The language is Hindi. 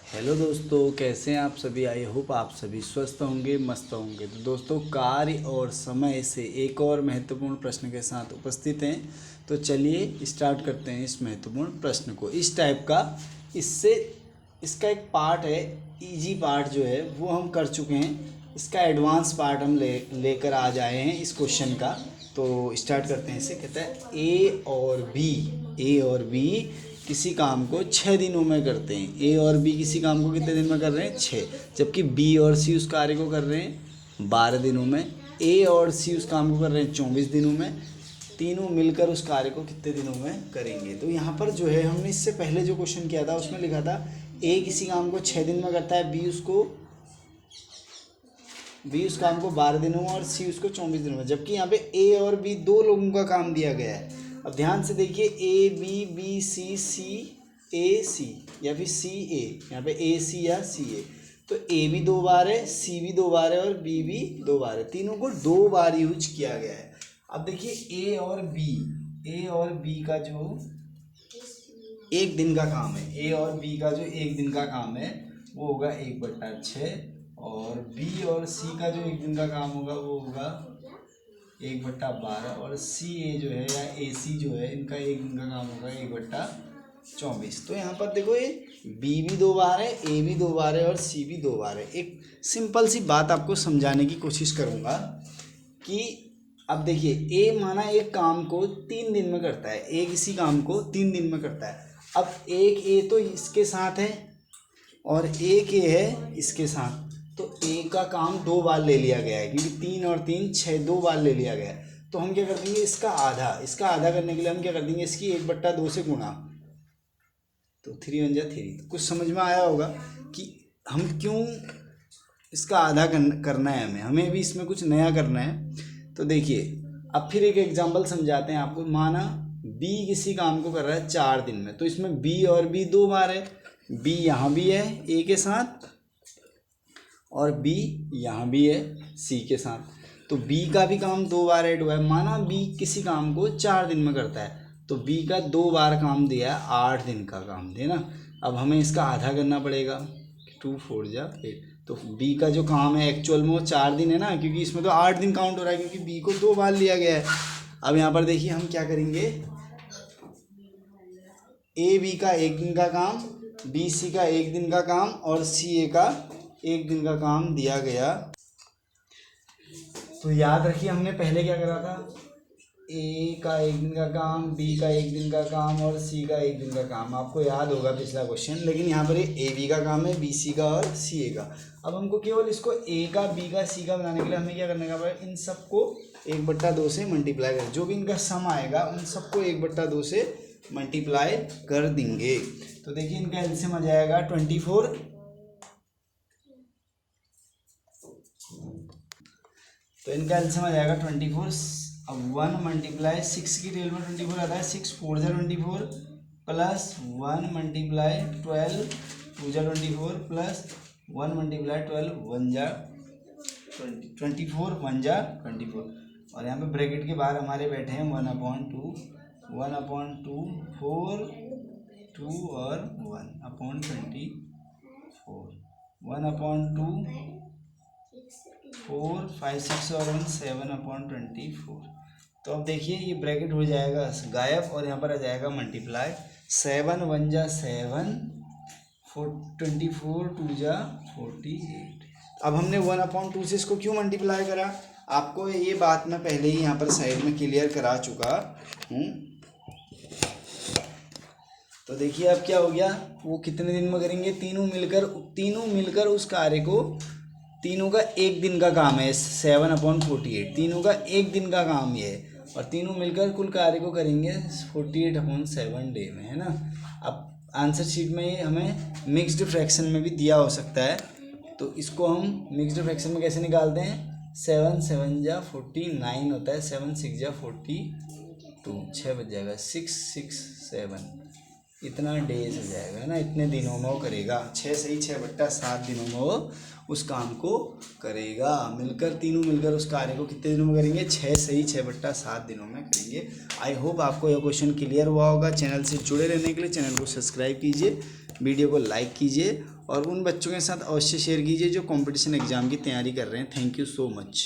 हेलो दोस्तों, कैसे हैं आप सभी। आई होप आप सभी स्वस्थ होंगे, मस्त होंगे। तो दोस्तों, कार्य और समय से एक और महत्वपूर्ण प्रश्न के साथ उपस्थित हैं। तो चलिए स्टार्ट करते हैं इस महत्वपूर्ण प्रश्न को। इस टाइप का इससे इसका एक पार्ट है, इजी पार्ट जो है वो हम कर चुके हैं। इसका एडवांस पार्ट हम लेकर आ जाए हैं इस क्वेश्चन का। तो स्टार्ट करते हैं। इसे कहता है ए और बी किसी काम को 6 दिनों में करते हैं। ए और बी किसी काम को कितने दिन में कर रहे हैं? 6। जबकि बी और सी उस कार्य को कर रहे हैं 12 दिनों में। ए और सी उस काम को कर रहे हैं 24 दिनों में। तीनों मिलकर उस कार्य को कितने दिनों में करेंगे? तो यहाँ पर जो है हमने इससे पहले जो क्वेश्चन किया था उसमें लिखा था ए किसी काम को 6 दिन में करता है, बी उस काम को 12 दिनों में और सी उसको 24 दिनों में। जबकि यहाँ पे ए और बी दो लोगों का काम दिया गया है। अब ध्यान से देखिए, ए बी, बी सी, सी ए सी, या फिर सी ए। यहाँ पे ए सी या सी ए। तो ए भी 2 बार है, सी भी 2 बार है और बी भी 2 बार है। तीनों को 2 बार यूज किया गया है। अब देखिए ए और बी का जो एक दिन का काम है, ए और बी का जो एक दिन का काम है वो होगा 1/6। और बी और सी का जो एक दिन का काम होगा वो होगा 1/12। और सी ए जो है या ए सी जो है, इनका एक दिन का काम होगा 1/24। तो यहाँ पर देखो, ये बी भी 2 बार है, ए भी 2 बार है और सी भी 2 बार है। एक सिंपल सी बात आपको समझाने की कोशिश करूँगा कि अब देखिए, ए माना एक काम को 3 दिन में करता है। ए किसी काम को 3 दिन में करता है। अब एक ए तो इसके साथ है और एक ए है इसके साथ। तो ए का काम 2 बार ले लिया गया है, क्योंकि 3 और 3 6, 2 बार ले लिया गया है। तो हम क्या कर देंगे, इसका आधा करने के लिए हम क्या कर देंगे, इसकी 1/2 से गुणा। तो 3 × 3। तो कुछ समझ में आया होगा कि हम क्यों इसका आधा करना है। हमें भी इसमें कुछ नया करना है। तो देखिए, अब फिर एक एग्जांपल समझाते हैं आपको। माना बी किसी काम को कर रहा है 4 दिन में। तो इसमें बी और बी 2 बार है। बी यहाँ भी है ए के साथ और बी यहाँ भी है सी के साथ। तो बी का भी काम 2 बार ऐड हुआ है। माना बी किसी काम को 4 दिन में करता है, तो बी का 2 बार काम दिया है, 8 दिन का काम दिया ना। अब हमें इसका आधा करना पड़ेगा। 2 4 जा 8। तो बी का जो काम है एक्चुअल में वो 4 दिन है ना, क्योंकि इसमें तो 8 दिन काउंट हो रहा है, क्योंकि बी को 2 बार लिया गया है। अब यहाँ पर देखिए हम क्या करेंगे, ए बी का एक दिन का काम, बी सी का एक दिन का काम और सी ए का एक दिन का काम दिया गया। तो याद रखिए, हमने पहले क्या करा था, ए का एक दिन का काम, बी का एक दिन का काम और सी का एक दिन का काम। आपको याद होगा पिछला क्वेश्चन। लेकिन यहाँ पर ए बी का काम है, बी सी का और सी ए का। अब हमको केवल इसको ए का, बी का, सी का बनाने के लिए हमें क्या करने का पड़ेगा, इन सबको 1/2 से मल्टीप्लाई करें। जो भी इनका सम आएगा उन सबको 1/2 से मल्टीप्लाई कर देंगे। तो देखिए, इनका एलसीएम आ जाएगा 24। तो इनका एलसीएम आ जाएगा 24। अब 1 × 6 की रियल में 24 आता है। 6 4 जा 24 प्लस 1 × 12 2 जा 24 प्लस 1 × 12 1 जा 24 1 जा 24। और यहाँ पे ब्रैकेट के बाहर हमारे बैठे हैं 1/2 4 2 और 1/24 1/2 4 5 6 और 1 7/24। तो अब देखिए, ये ब्रैकेट हो जाएगा गायब और यहाँ पर आ जाएगा मल्टीप्लाई। 7 1 जा 7 24 2 जा 48। अब हमने 1/2 से इसको क्यों मल्टीप्लाई करा, आपको ये बात मैं पहले ही यहाँ पर साइड में क्लियर करा चुका हूँ। तो देखिए अब क्या हो गया, वो कितने दिन में करेंगे, तीनों मिलकर उस कार्य को, तीनों का एक दिन का काम है 7/48। तीनों का एक दिन का काम ये है और तीनों मिलकर कुल कार्य को करेंगे 48/7 डे में, है ना। अब आंसर शीट में ये हमें मिक्स्ड फ्रैक्शन में भी दिया हो सकता है। तो इसको हम मिक्स्ड फ्रैक्शन में कैसे निकालते हैं, 7 7 जा 49 होता है, 7 6 जा 42, 6 बच जाएगा, 6 6 7। इतना डेज हो जाएगा, है ना। इतने दिनों में वो करेगा, 6 सही 6/7 दिनों में वो उस काम को करेगा। तीनों मिलकर उस कार्य को कितने दिनों में करेंगे, 6 सही 6/7 दिनों में करेंगे। आई होप आपको यह क्वेश्चन क्लियर हुआ होगा। चैनल से जुड़े रहने के लिए चैनल को सब्सक्राइब कीजिए। वीडियो को लाइक कीजिए और उन बच्चों के साथ अवश्य शेयर कीजिए जो कंपटीशन एग्ज़ाम की तैयारी कर रहे हैं। Thank you so much.